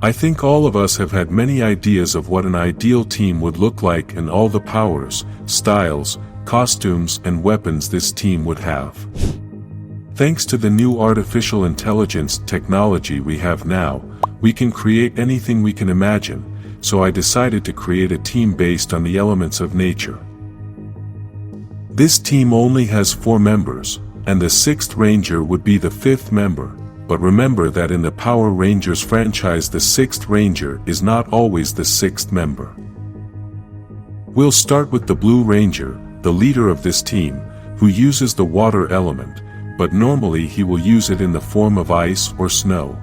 I think all of us have had many ideas of what an ideal team would look like and all the powers, styles, costumes and weapons this team would have. Thanks to the new artificial intelligence technology we have now, we can create anything we can imagine, so I decided to create a team based on the elements of nature. This team only has 4 members, and the 6th Ranger would be the 5th member, but remember that in the Power Rangers franchise the 6th Ranger is not always the 6th member. We'll start with the Blue Ranger, the leader of this team, who uses the water element, but normally he will use it in the form of ice or snow.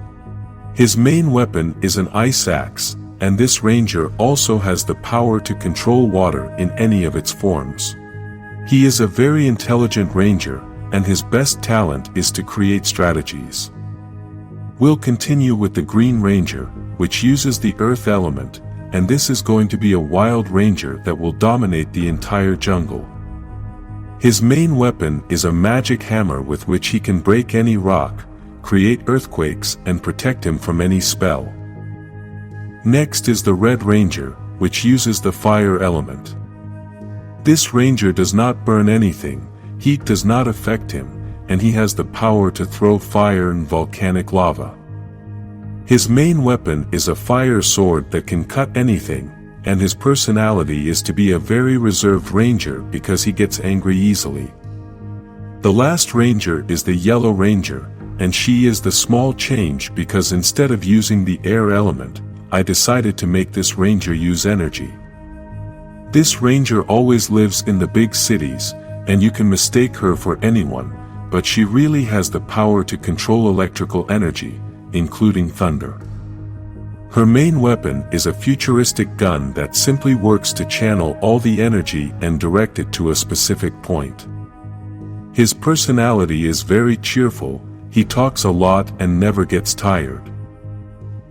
His main weapon is an ice axe, and this ranger also has the power to control water in any of its forms. He is a very intelligent ranger, and his best talent is to create strategies. We'll continue with the Green Ranger, which uses the earth element, and this is going to be a wild ranger that will dominate the entire jungle. His main weapon is a magic hammer with which he can break any rock, create earthquakes and protect him from any spell. Next is the Red Ranger, which uses the fire element. This ranger does not burn anything, heat does not affect him, and he has the power to throw fire and volcanic lava. His main weapon is a fire sword that can cut anything, and his personality is to be a very reserved ranger because he gets angry easily. The last ranger is the Yellow Ranger, and she is the small change because instead of using the air element, I decided to make this ranger use energy. This ranger always lives in the big cities, and you can mistake her for anyone, but she really has the power to control electrical energy, including thunder. Her main weapon is a futuristic gun that simply works to channel all the energy and direct it to a specific point. His personality is very cheerful, he talks a lot and never gets tired.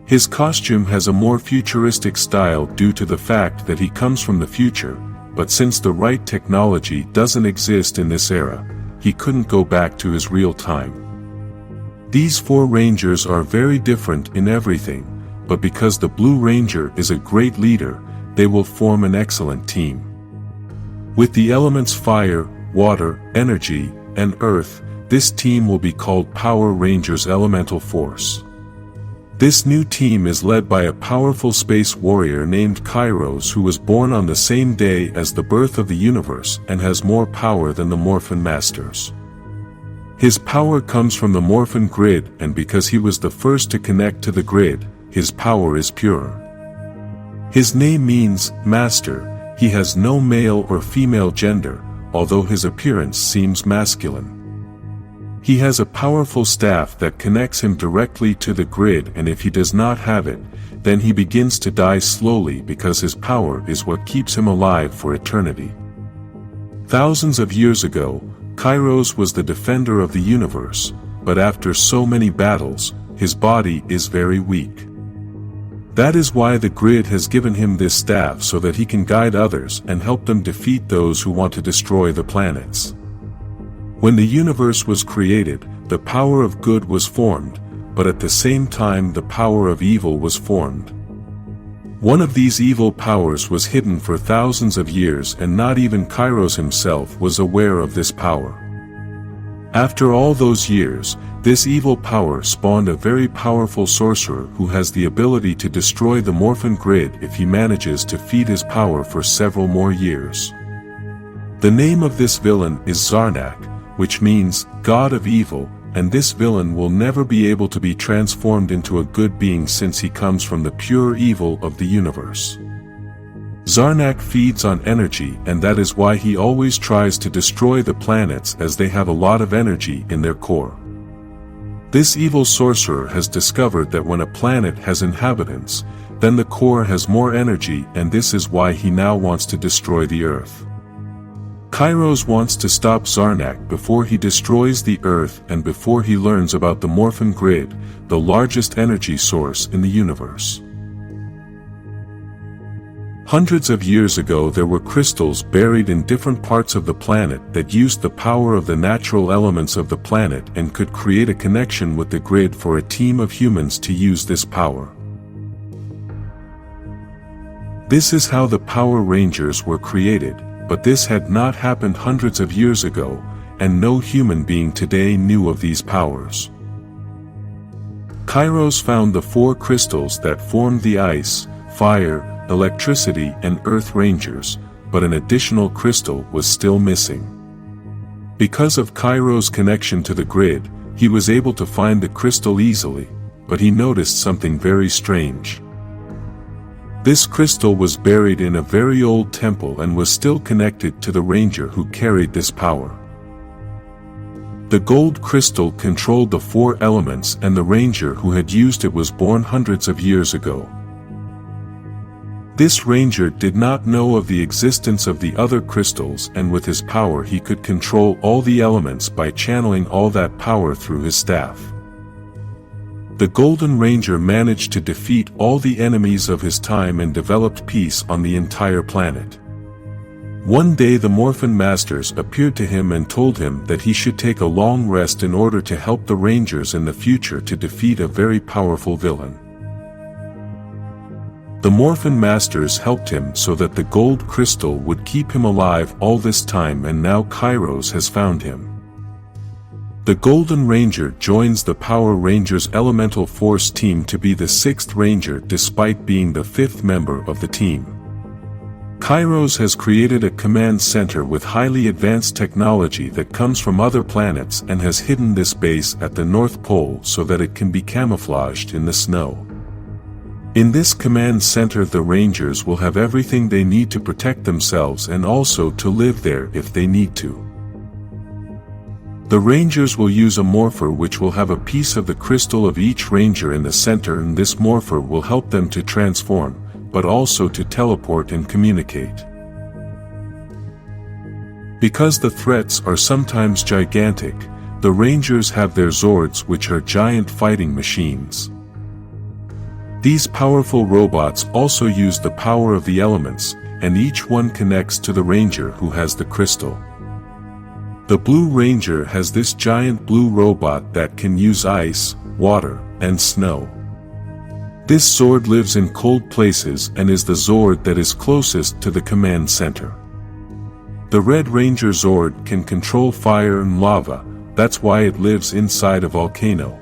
His costume has a more futuristic style due to the fact that he comes from the future, but since the right technology doesn't exist in this era, he couldn't go back to his real time. These 4 Rangers are very different in everything, but because the Blue Ranger is a great leader, they will form an excellent team. With the elements fire, water, energy, and earth, this team will be called Power Rangers Elemental Force. This new team is led by a powerful space warrior named Kairos who was born on the same day as the birth of the universe and has more power than the Morphin Masters. His power comes from the Morphin grid, and because he was the first to connect to the grid, his power is pure. His name means Master. He has no male or female gender, although his appearance seems masculine. He has a powerful staff that connects him directly to the grid, and if he does not have it, then he begins to die slowly because his power is what keeps him alive for eternity. Thousands of years ago, Kairos was the defender of the universe, but after so many battles, his body is very weak. That is why the grid has given him this staff so that he can guide others and help them defeat those who want to destroy the planets. When the universe was created, the power of good was formed, but at the same time the power of evil was formed. One of these evil powers was hidden for thousands of years, and not even Kairos himself was aware of this power. After all those years, this evil power spawned a very powerful sorcerer who has the ability to destroy the Morphin grid if he manages to feed his power for several more years. The name of this villain is Zarnak, which means God of Evil, and this villain will never be able to be transformed into a good being since he comes from the pure evil of the universe. Zarnak feeds on energy, and that is why he always tries to destroy the planets as they have a lot of energy in their core. This evil sorcerer has discovered that when a planet has inhabitants, then the core has more energy, and this is why he now wants to destroy the Earth. Kairos wants to stop Zarnak before he destroys the Earth and before he learns about the Morphin grid, the largest energy source in the universe. Hundreds of years ago there were crystals buried in different parts of the planet that used the power of the natural elements of the planet and could create a connection with the grid for a team of humans to use this power. This is how the Power Rangers were created, but this had not happened hundreds of years ago, and no human being today knew of these powers. Kairos found the 4 crystals that formed the Ice, Fire, Electricity and Earth Rangers, but an additional crystal was still missing. Because of Kairos' connection to the grid, he was able to find the crystal easily, but he noticed something very strange. This crystal was buried in a very old temple and was still connected to the ranger who carried this power. The gold crystal controlled the 4 elements, and the ranger who had used it was born hundreds of years ago. This ranger did not know of the existence of the other crystals, and with his power he could control all the elements by channeling all that power through his staff. The Golden Ranger managed to defeat all the enemies of his time and developed peace on the entire planet. One day the Morphin Masters appeared to him and told him that he should take a long rest in order to help the Rangers in the future to defeat a very powerful villain. The Morphin Masters helped him so that the gold crystal would keep him alive all this time, and now Kairos has found him. The Golden Ranger joins the Power Rangers Elemental Force team to be the 6th Ranger despite being the 5th member of the team. Kairos has created a command center with highly advanced technology that comes from other planets and has hidden this base at the North Pole so that it can be camouflaged in the snow. In this command center the Rangers will have everything they need to protect themselves and also to live there if they need to. The Rangers will use a morpher which will have a piece of the crystal of each Ranger in the center, and this morpher will help them to transform, but also to teleport and communicate. Because the threats are sometimes gigantic, the Rangers have their zords, which are giant fighting machines. These powerful robots also use the power of the elements, and each one connects to the Ranger who has the crystal. The Blue Ranger has this giant blue robot that can use ice, water, and snow. This Zord lives in cold places and is the Zord that is closest to the command center. The Red Ranger Zord can control fire and lava, that's why it lives inside a volcano.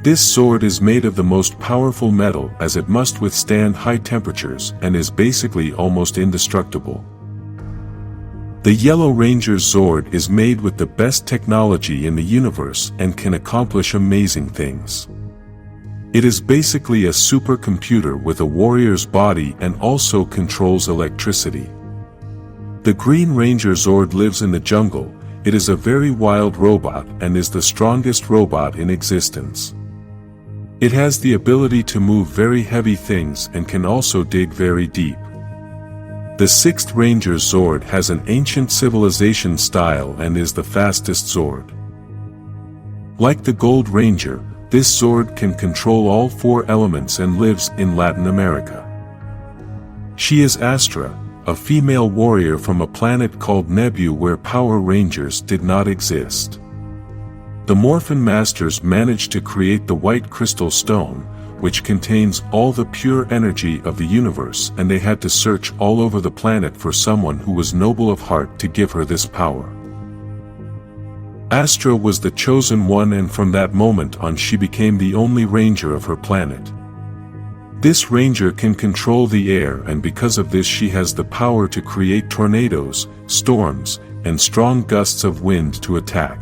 This Zord is made of the most powerful metal as it must withstand high temperatures and is basically almost indestructible. The Yellow Ranger Zord is made with the best technology in the universe and can accomplish amazing things. It is basically a supercomputer with a warrior's body and also controls electricity. The Green Ranger Zord lives in the jungle. It is a very wild robot and is the strongest robot in existence. It has the ability to move very heavy things and can also dig very deep. The 6th Ranger Zord has an ancient civilization style and is the fastest Zord. Like the Gold Ranger, this Zord can control all 4 elements and lives in Latin America. She is Astra, a female warrior from a planet called Nebu where Power Rangers did not exist. The Morphin Masters managed to create the White Crystal Stone, which contains all the pure energy of the universe, and they had to search all over the planet for someone who was noble of heart to give her this power. Astra was the chosen one, and from that moment on she became the only ranger of her planet. This ranger can control the air, and because of this she has the power to create tornadoes, storms, and strong gusts of wind to attack.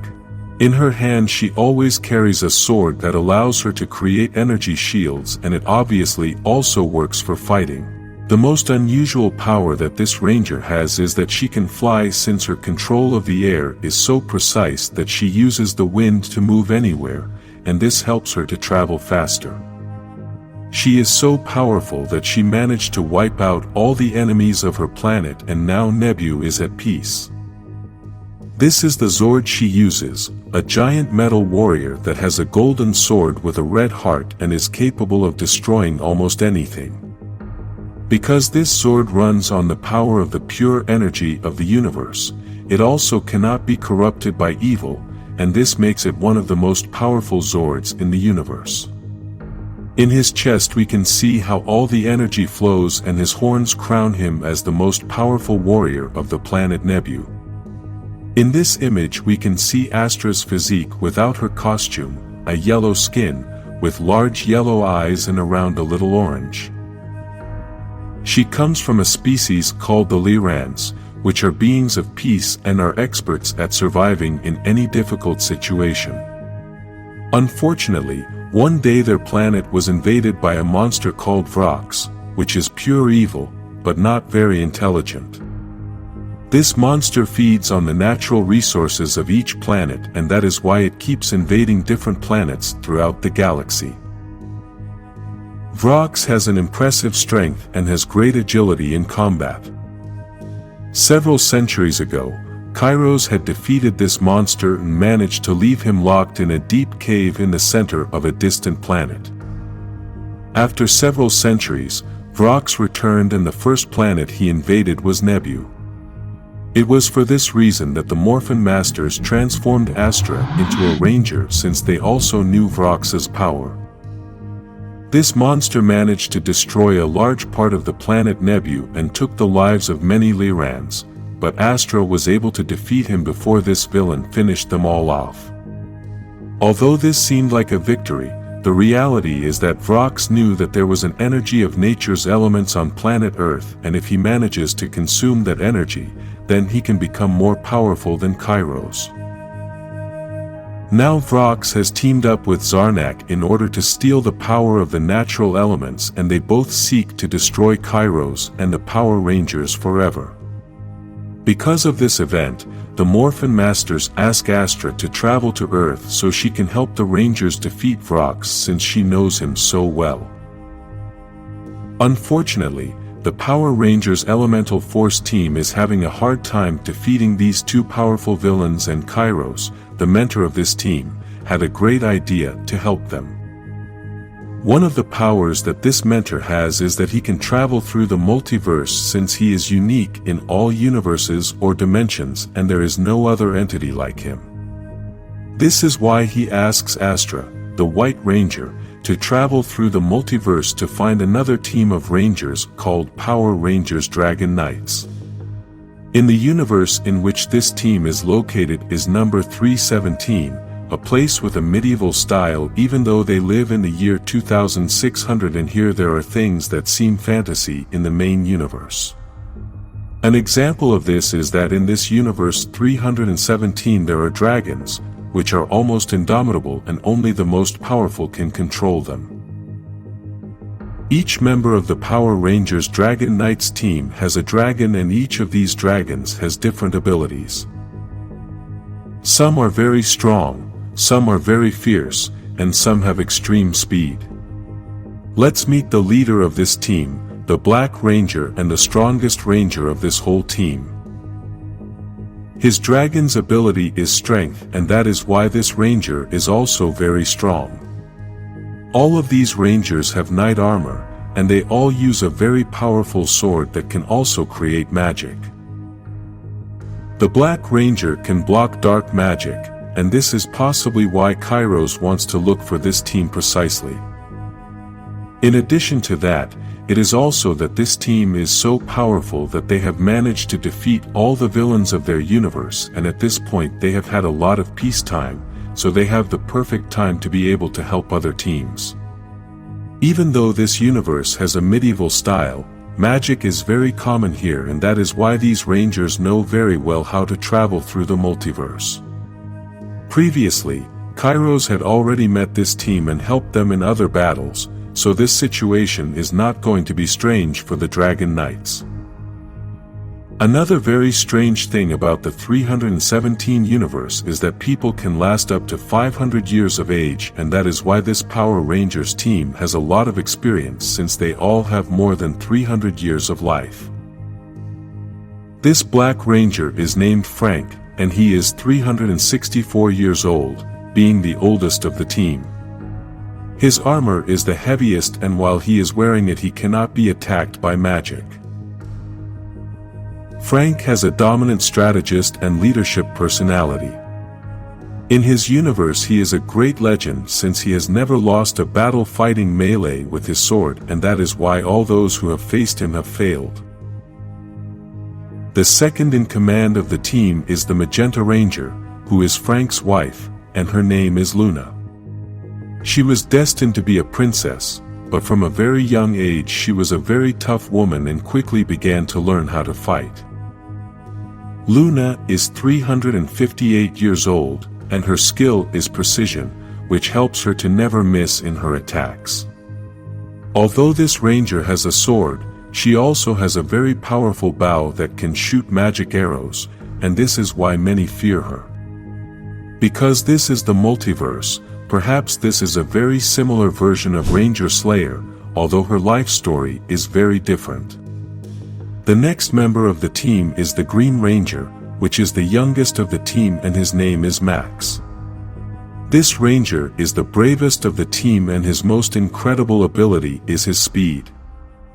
In her hand she always carries a sword that allows her to create energy shields, and it obviously also works for fighting. The most unusual power that this ranger has is that she can fly, since her control of the air is so precise that she uses the wind to move anywhere, and this helps her to travel faster. She is so powerful that she managed to wipe out all the enemies of her planet, and now Nebu is at peace. This is the Zord she uses, a giant metal warrior that has a golden sword with a red heart and is capable of destroying almost anything. Because this Zord runs on the power of the pure energy of the universe, it also cannot be corrupted by evil, and this makes it one of the most powerful Zords in the universe. In his chest we can see how all the energy flows, and his horns crown him as the most powerful warrior of the planet Nebu. In this image we can see Astra's physique without her costume, a yellow skin, with large yellow eyes and around a little orange. She comes from a species called the Lirans, which are beings of peace and are experts at surviving in any difficult situation. Unfortunately, one day their planet was invaded by a monster called Vrox, which is pure evil, but not very intelligent. This monster feeds on the natural resources of each planet, and that is why it keeps invading different planets throughout the galaxy. Vrox has an impressive strength and has great agility in combat. Several centuries ago, Kairos had defeated this monster and managed to leave him locked in a deep cave in the center of a distant planet. After several centuries, Vrox returned, and the first planet he invaded was Nebu. It was for this reason that the Morphin Masters transformed Astra into a ranger, since they also knew Vrox's power. This monster managed to destroy a large part of the planet Nebu and took the lives of many Lirans, but Astra was able to defeat him before this villain finished them all off. Although this seemed like a victory, the reality is that Vrox knew that there was an energy of nature's elements on planet Earth, and if he manages to consume that energy, then he can become more powerful than Kairos. Now Vrox has teamed up with Zarnak in order to steal the power of the natural elements, and they both seek to destroy Kairos and the Power Rangers forever. Because of this event, the Morphin Masters ask Astra to travel to Earth so she can help the Rangers defeat Vrox, since she knows him so well. Unfortunately, the Power Rangers Elemental Force team is having a hard time defeating these two powerful villains, and Kairos, the mentor of this team, had a great idea to help them. One of the powers that this mentor has is that he can travel through the multiverse, since he is unique in all universes or dimensions, and there is no other entity like him. This is why he asks Astra, the White Ranger, to travel through the multiverse to find another team of Rangers called Power Rangers Dragon Knights. In the universe in which this team is located is number 317, a place with a medieval style, even though they live in the year 2600, and here there are things that seem fantasy in the main universe. An example of this is that in this universe 317 there are dragons, which are almost indomitable, and only the most powerful can control them. Each member of the Power Rangers Dragon Knights team has a dragon, and each of these dragons has different abilities. Some are very strong, some are very fierce, and some have extreme speed. Let's meet the leader of this team, the Black Ranger, and the strongest ranger of this whole team. His dragon's ability is strength, and that is why this ranger is also very strong. All of these rangers have knight armor, and they all use a very powerful sword that can also create magic. The Black Ranger can block dark magic, and this is possibly why Kairos wants to look for this team precisely. In addition to that, it is also that this team is so powerful that they have managed to defeat all the villains of their universe, and at this point they have had a lot of peacetime, so they have the perfect time to be able to help other teams. Even though this universe has a medieval style, magic is very common here, and that is why these rangers know very well how to travel through the multiverse. Previously, Kairos had already met this team and helped them in other battles, so this situation is not going to be strange for the Dragon Knights. Another very strange thing about the 317 universe is that people can last up to 500 years of age, and that is why this Power Rangers team has a lot of experience, since they all have more than 300 years of life. This Black Ranger is named Frank, and he is 364 years old, being the oldest of the team. His armor is the heaviest, and while he is wearing it he cannot be attacked by magic. Frank has a dominant strategist and leadership personality. In his universe he is a great legend since he has never lost a battle fighting melee with his sword, and that is why all those who have faced him have failed. The second in command of the team is the Magenta Ranger, who is Frank's wife, and her name is Luna. She was destined to be a princess, but from a very young age she was a very tough woman and quickly began to learn how to fight. Luna is 358 years old, and her skill is precision, which helps her to never miss in her attacks. Although this ranger has a sword, she also has a very powerful bow that can shoot magic arrows, and this is why many fear her. Because this is the multiverse, perhaps this is a very similar version of Ranger Slayer, although her life story is very different. The next member of the team is the Green Ranger, which is the youngest of the team, and his name is Max. This ranger is the bravest of the team and his most incredible ability is his speed.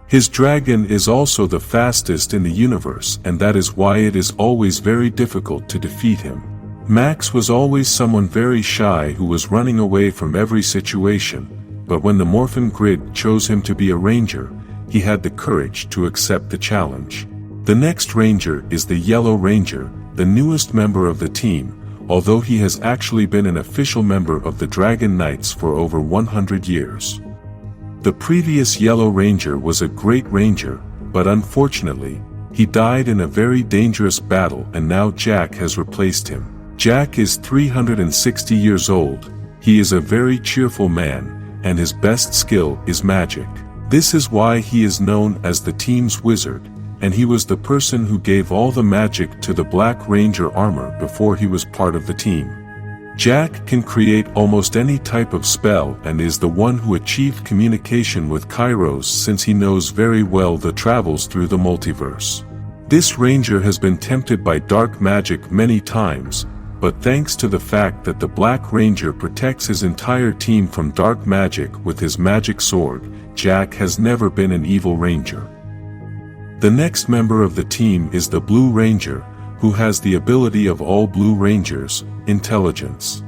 His dragon is also the fastest in the universe, and that is why it is always very difficult to defeat him. Max was always someone very shy who was running away from every situation, but when the Morphin grid chose him to be a ranger, he had the courage to accept the challenge. The next ranger is the Yellow Ranger, the newest member of the team, although he has actually been an official member of the Dragon Knights for over 100 years. The previous Yellow Ranger was a great ranger, but unfortunately, he died in a very dangerous battle, and now Jack has replaced him. Jack is 360 years old, he is a very cheerful man, and his best skill is magic. This is why he is known as the team's wizard, and he was the person who gave all the magic to the Black Ranger armor before he was part of the team. Jack can create almost any type of spell and is the one who achieved communication with Kairos since he knows very well the travels through the multiverse. This ranger has been tempted by dark magic many times, but thanks to the fact that the Black Ranger protects his entire team from dark magic with his magic sword, Jack has never been an evil ranger. The next member of the team is the Blue Ranger, who has the ability of all Blue Rangers, intelligence.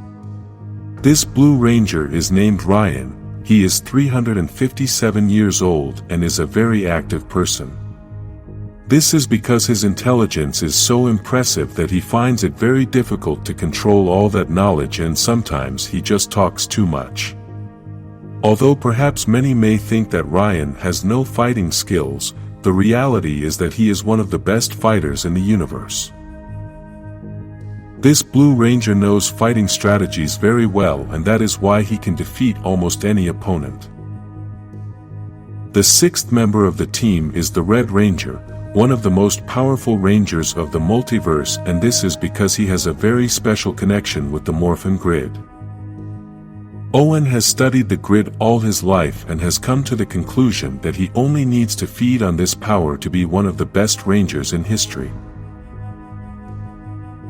This Blue Ranger is named Ryan, he is 357 years old and is a very active person. This is because his intelligence is so impressive that he finds it very difficult to control all that knowledge, and sometimes he just talks too much. Although perhaps many may think that Ryan has no fighting skills, the reality is that he is one of the best fighters in the universe. This Blue Ranger knows fighting strategies very well, and that is why he can defeat almost any opponent. The sixth member of the team is the Red Ranger, one of the most powerful rangers of the multiverse, and this is because he has a very special connection with the Morphin grid. Owen has studied the grid all his life and has come to the conclusion that he only needs to feed on this power to be one of the best rangers in history.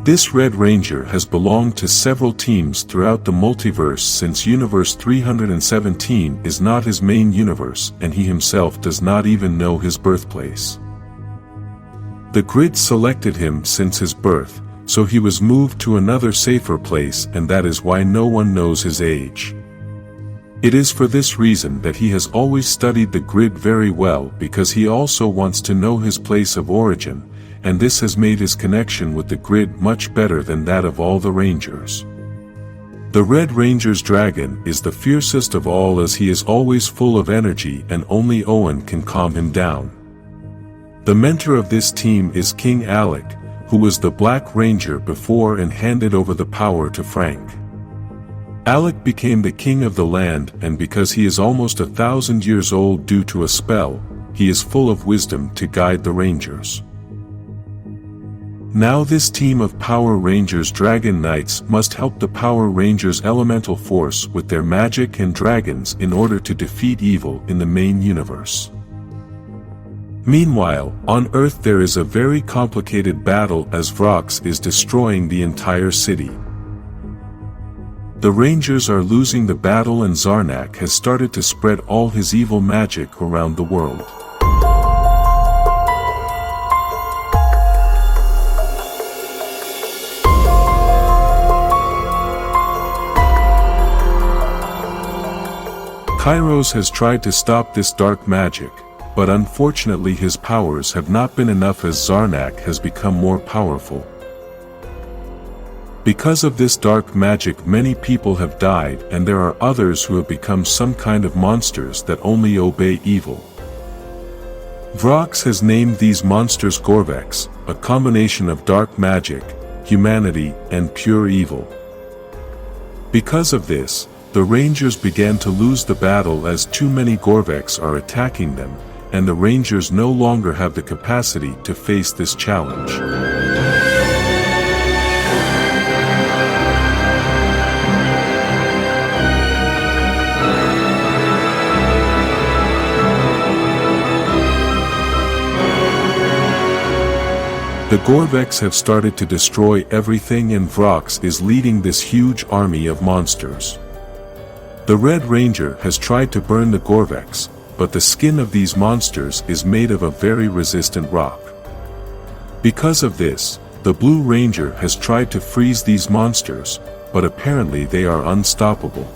This Red Ranger has belonged to several teams throughout the multiverse since Universe 317 is not his main universe, and he himself does not even know his birthplace. The grid selected him since his birth, so he was moved to another safer place, and that is why no one knows his age. It is for this reason that he has always studied the grid very well, because he also wants to know his place of origin, and this has made his connection with the grid much better than that of all the rangers. The Red Ranger's dragon is the fiercest of all, as he is always full of energy and only Owen can calm him down. The mentor of this team is King Alec, who was the Black Ranger before and handed over the power to Frank. Alec became the king of the land, and because he is almost 1,000 years old due to a spell, he is full of wisdom to guide the Rangers. Now this team of Power Rangers Dragon Knights must help the Power Rangers Elemental Force with their magic and dragons in order to defeat evil in the main universe. Meanwhile, on Earth there is a very complicated battle as Vrox is destroying the entire city. The Rangers are losing the battle, and Zarnak has started to spread all his evil magic around the world. Kairos has tried to stop this dark magic, but unfortunately his powers have not been enough as Zarnak has become more powerful. Because of this dark magic many people have died and there are others who have become some kind of monsters that only obey evil. Vrox has named these monsters Gorvex, a combination of dark magic, humanity, and pure evil. Because of this, the Rangers began to lose the battle as too many Gorvex are attacking them, and the Rangers no longer have the capacity to face this challenge. The Gorvex have started to destroy everything and Vrox is leading this huge army of monsters. The Red Ranger has tried to burn the Gorvex, but the skin of these monsters is made of a very resistant rock. Because of this, the Blue Ranger has tried to freeze these monsters, but apparently they are unstoppable.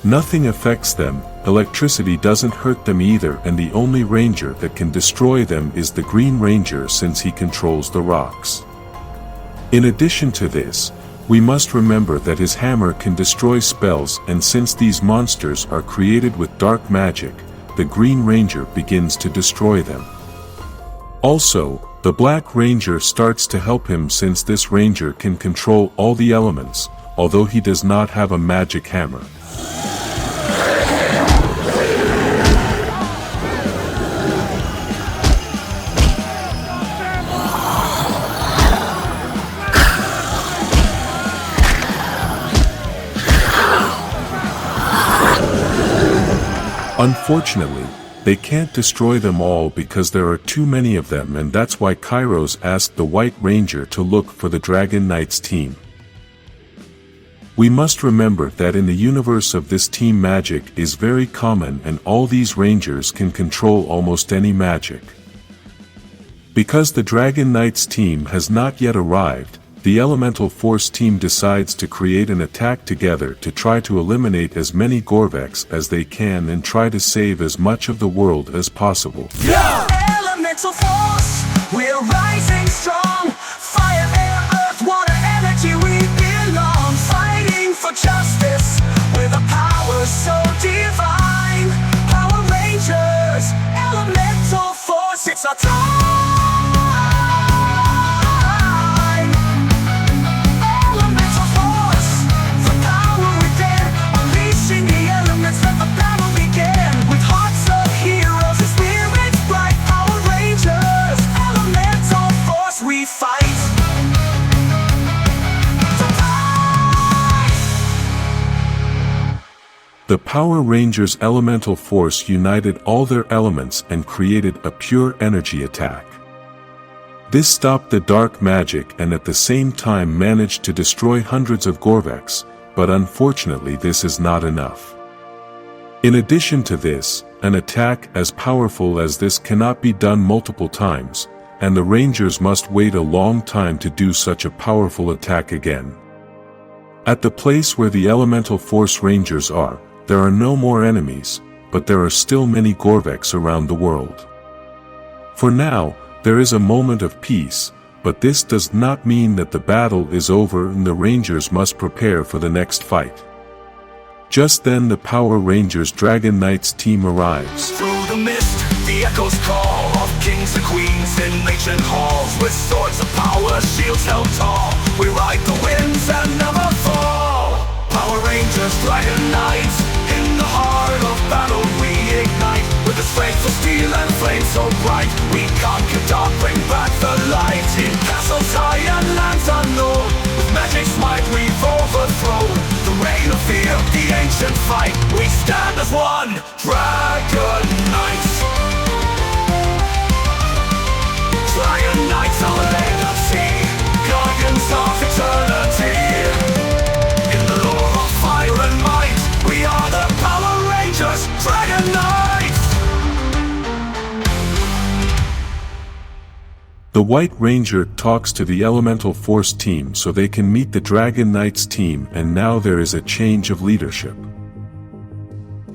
Nothing affects them, electricity doesn't hurt them either, and the only ranger that can destroy them is the Green Ranger since he controls the rocks. In addition to this, we must remember that his hammer can destroy spells, and since these monsters are created with dark magic, the Green Ranger begins to destroy them. Also, the Black Ranger starts to help him since this ranger can control all the elements, although he does not have a magic hammer. Unfortunately, they can't destroy them all because there are too many of them, and that's why Kairos asked the White Ranger to look for the Dragon Knights team. We must remember that in the universe of this team magic is very common and all these rangers can control almost any magic. Because the Dragon Knights team has not yet arrived, the Elemental Force team decides to create an attack together to try to eliminate as many Gorvex as they can and try to save as much of the world as possible. Yeah! Elemental Force, we're rising strong. Fire, air, earth, water, energy, we belong. Fighting for justice with a power so divine. Power Rangers, Elemental Force, it's our time. The Power Rangers Elemental Force united all their elements and created a pure energy attack. This stopped the dark magic and at the same time managed to destroy hundreds of Gorvex, but unfortunately this is not enough. In addition to this, an attack as powerful as this cannot be done multiple times, and the Rangers must wait a long time to do such a powerful attack again. At the place where the Elemental Force Rangers are, there are no more enemies, but there are still many Gorvex around the world. For now, there is a moment of peace, but this does not mean that the battle is over and the Rangers must prepare for the next fight. Just then the Power Rangers Dragon Knights team arrives. Through the mist, the echoes call of kings and queens in ancient halls. With swords of power, shields held tall, we ride the winds and never fall. Power Rangers, Dragon Knights, in the heart of battle we ignite. With the strength of steel and flame so bright, we conquer dark, bring back the light. In castles high and lands unknown, with magic's might we've overthrown the reign of fear, the ancient fight. We stand as one, Dragon Knights. Dragon Knights, our legacy, guardians of eternity. In the lore of fire and might, we are the Power Rangers, Dragon Knights. The White Ranger talks to the Elemental Force team so they can meet the Dragon Knights team, and now there is a change of leadership.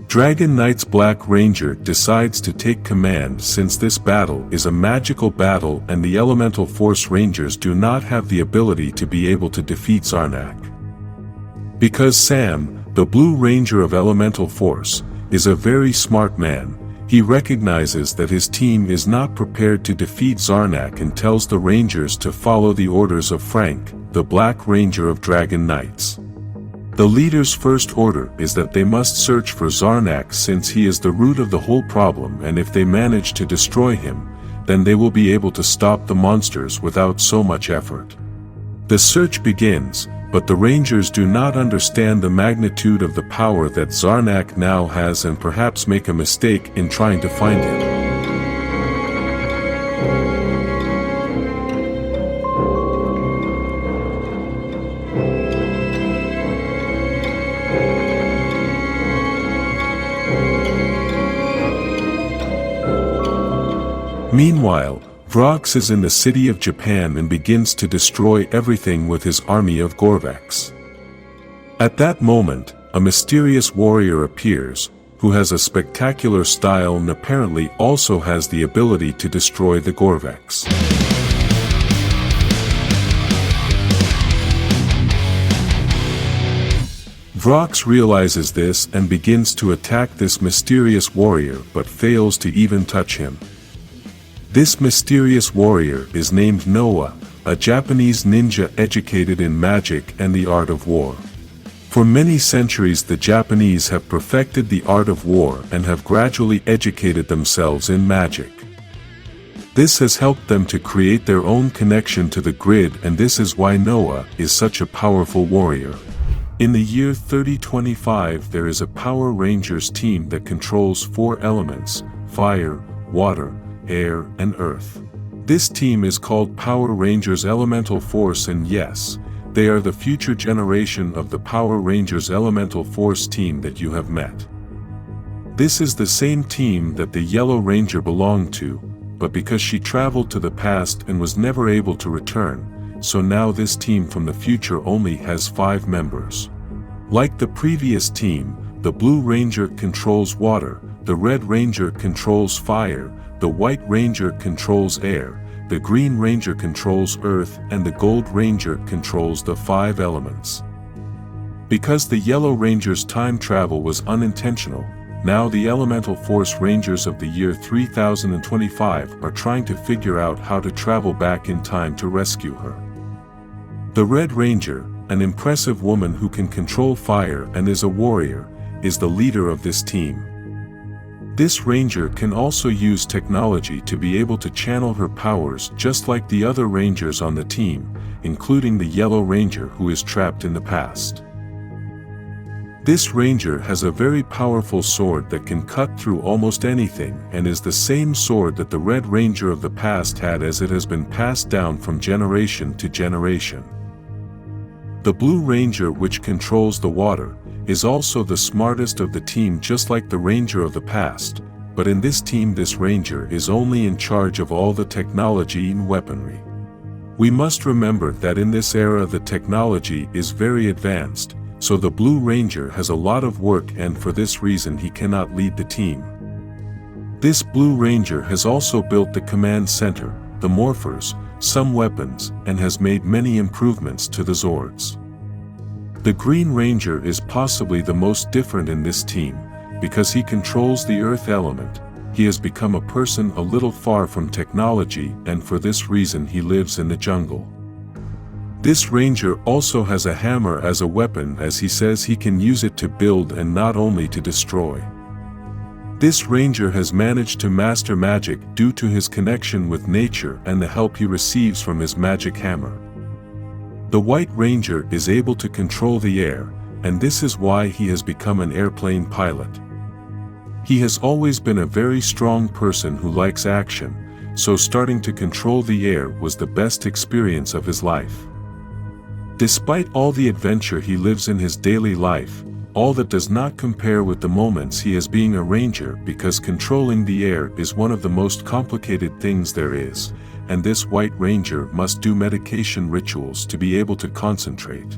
Dragon Knight's Black Ranger decides to take command since this battle is a magical battle and the Elemental Force Rangers do not have the ability to be able to defeat Zarnak. Because Sam, the Blue Ranger of Elemental Force, is a very smart man, he recognizes that his team is not prepared to defeat Zarnak and tells the Rangers to follow the orders of Frank, the Black Ranger of Dragon Knights. The leader's first order is that they must search for Zarnak since he is the root of the whole problem, and if they manage to destroy him, then they will be able to stop the monsters without so much effort. The search begins, but the Rangers do not understand the magnitude of the power that Zarnak now has and perhaps make a mistake in trying to find him. Meanwhile, Vrox is in the city of Japan and begins to destroy everything with his army of Gorveks. At that moment, a mysterious warrior appears, who has a spectacular style and apparently also has the ability to destroy the Gorveks. Vrox realizes this and begins to attack this mysterious warrior but fails to even touch him. This mysterious warrior is named Noah, a Japanese ninja educated in magic and the art of war. For many centuries the Japanese have perfected the art of war and have gradually educated themselves in magic. This has helped them to create their own connection to the grid, and this is why Noah is such a powerful warrior. In the year 3025 there is a Power Rangers team that controls 4 elements: fire, water, air, and earth. This team is called Power Rangers Elemental Force, and yes, they are the future generation of the Power Rangers Elemental Force team that you have met. This is the same team that the Yellow Ranger belonged to, but because she traveled to the past and was never able to return, so now this team from the future only has 5 members. Like the previous team, the Blue Ranger controls water, the Red Ranger controls fire, the White Ranger controls air, the Green Ranger controls earth, and the Gold Ranger controls the 5 elements. Because the Yellow Ranger's time travel was unintentional, now the Elemental Force Rangers of the year 3025 are trying to figure out how to travel back in time to rescue her. The Red Ranger, an impressive woman who can control fire and is a warrior, is the leader of this team. This ranger can also use technology to be able to channel her powers just like the other rangers on the team, including the Yellow Ranger who is trapped in the past. This ranger has a very powerful sword that can cut through almost anything and is the same sword that the Red Ranger of the past had, as it has been passed down from generation to generation. The Blue Ranger, which controls the water, is also the smartest of the team, just like the Ranger of the past, but in this team this Ranger is only in charge of all the technology and weaponry. We must remember that in this era the technology is very advanced, so the Blue Ranger has a lot of work, and for this reason he cannot lead the team. This Blue Ranger has also built the command center, the morphers, some weapons, and has made many improvements to the zords. The Green Ranger is possibly the most different in this team, because he controls the earth element. He has become a person a little far from technology, and for this reason he lives in the jungle. This ranger also has a hammer as a weapon, as he says he can use it to build and not only to destroy. This ranger has managed to master magic due to his connection with nature and the help he receives from his magic hammer. The White Ranger is able to control the air, and this is why he has become an airplane pilot. He has always been a very strong person who likes action, so starting to control the air was the best experience of his life. Despite all the adventure he lives in his daily life, all that does not compare with the moments he is being a ranger, because controlling the air is one of the most complicated things there is, and this White Ranger must do medication rituals to be able to concentrate.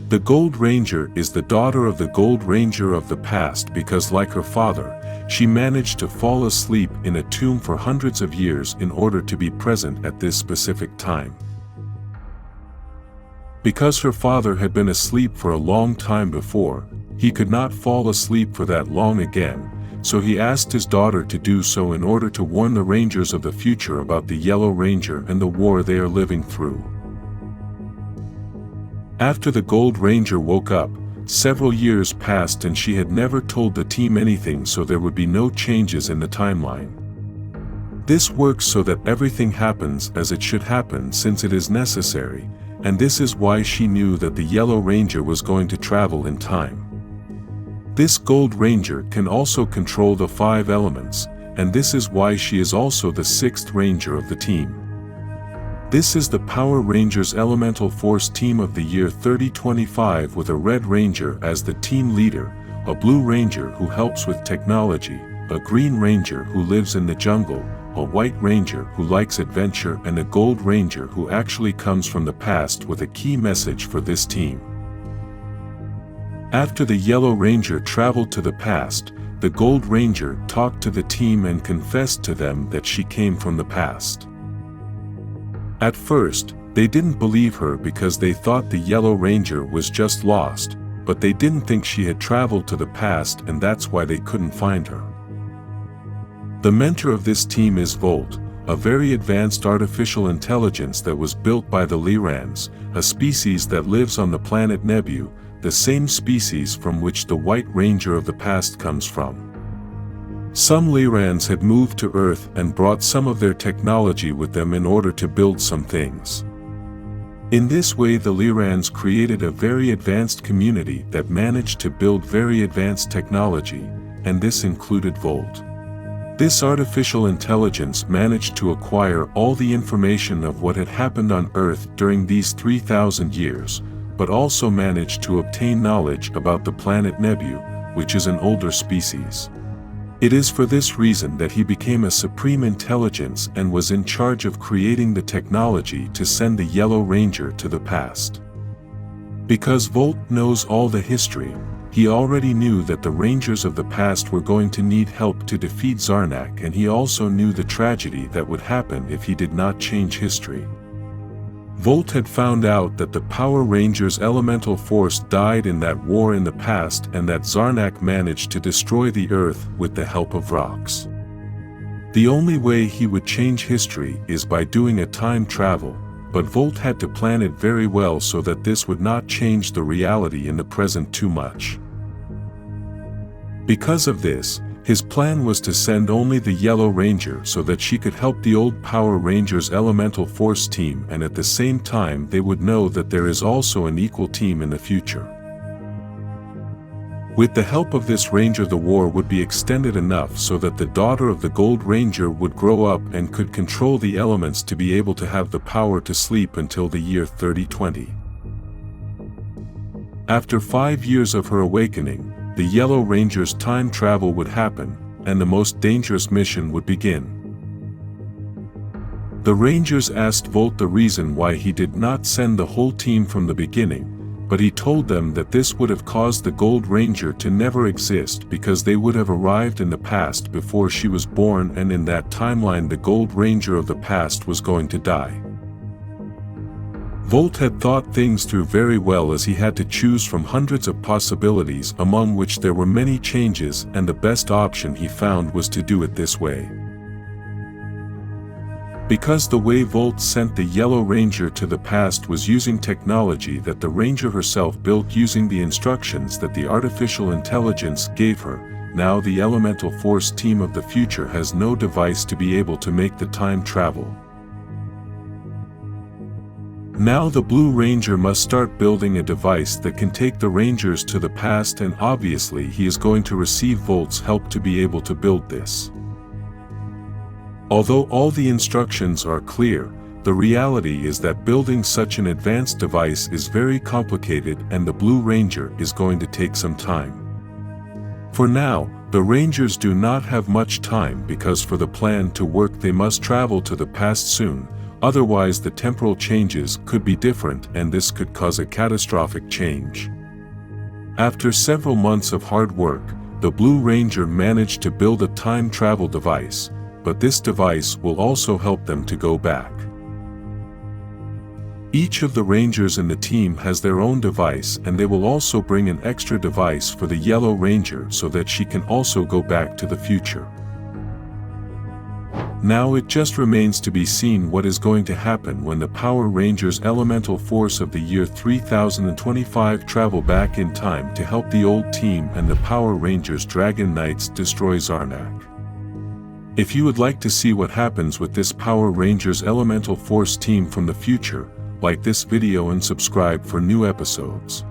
The Gold Ranger is the daughter of the Gold Ranger of the past because, like her father, she managed to fall asleep in a tomb for hundreds of years in order to be present at this specific time. Because her father had been asleep for a long time before, he could not fall asleep for that long again, so he asked his daughter to do so in order to warn the Rangers of the future about the Yellow Ranger and the war they are living through. After the Gold Ranger woke up, several years passed and she had never told the team anything, so there would be no changes in the timeline. This works so that everything happens as it should happen since it is necessary, and this is why she knew that the Yellow Ranger was going to travel in time. This Gold Ranger can also control the 5 elements, and this is why she is also the 6th Ranger of the team. This is the Power Rangers Elemental Force Team of the year 3025 with a Red Ranger as the team leader, a Blue Ranger who helps with technology, a Green Ranger who lives in the jungle, a White Ranger who likes adventure, and a Gold Ranger who actually comes from the past with a key message for this team. After the Yellow Ranger traveled to the past, the Gold Ranger talked to the team and confessed to them that she came from the past. At first, they didn't believe her because they thought the Yellow Ranger was just lost, but they didn't think she had traveled to the past, and that's why they couldn't find her. The mentor of this team is Volt, a very advanced artificial intelligence that was built by the Lyrans, a species that lives on the planet Nebu, the same species from which the White Ranger of the past comes from. Some Lyrans had moved to Earth and brought some of their technology with them in order to build some things. In this way, the Lyrans created a very advanced community that managed to build very advanced technology, and this included Volt. This artificial intelligence managed to acquire all the information of what had happened on Earth during these 3,000 years, but also managed to obtain knowledge about the planet Nebu, which is an older species. It is for this reason that he became a supreme intelligence and was in charge of creating the technology to send the Yellow Ranger to the past. Because Volt knows all the history, he already knew that the Rangers of the past were going to need help to defeat Zarnak, and he also knew the tragedy that would happen if he did not change history. Volt had found out that the Power Rangers Elemental Force died in that war in the past and that Zarnak managed to destroy the Earth with the help of rocks. The only way he would change history is by doing a time travel, but Volt had to plan it very well so that this would not change the reality in the present too much. Because of this, his plan was to send only the Yellow Ranger so that she could help the old Power Rangers Elemental Force team, and at the same time they would know that there is also an equal team in the future. With the help of this Ranger, the war would be extended enough so that the daughter of the Gold Ranger would grow up and could control the elements to be able to have the power to sleep until the year 3020. After 5 years of her awakening, the Yellow Ranger's time travel would happen, and the most dangerous mission would begin. The Rangers asked Volt the reason why he did not send the whole team from the beginning, but he told them that this would have caused the Gold Ranger to never exist because they would have arrived in the past before she was born, and in that timeline the Gold Ranger of the past was going to die. Volt had thought things through very well, as he had to choose from hundreds of possibilities among which there were many changes, and the best option he found was to do it this way. Because the way Volt sent the Yellow Ranger to the past was using technology that the Ranger herself built using the instructions that the artificial intelligence gave her, now the Elemental Force team of the future has no device to be able to make the time travel. Now the Blue Ranger must start building a device that can take the Rangers to the past, and obviously he is going to receive Volt's help to be able to build this. Although all the instructions are clear, the reality is that building such an advanced device is very complicated, and the Blue Ranger is going to take some time. For now, the Rangers do not have much time because for the plan to work they must travel to the past soon, Otherwise the temporal changes could be different and this could cause a catastrophic change. After several months of hard work, the Blue Ranger managed to build a time travel device, but this device will also help them to go back. Each of the Rangers in the team has their own device, and they will also bring an extra device for the Yellow Ranger so that she can also go back to the future. Now it just remains to be seen what is going to happen when the Power Rangers Elemental Force of the year 3025 travel back in time to help the old team and the Power Rangers Dragon Knights destroy Zarnak. If you would like to see what happens with this Power Rangers Elemental Force team from the future, like this video and subscribe for new episodes.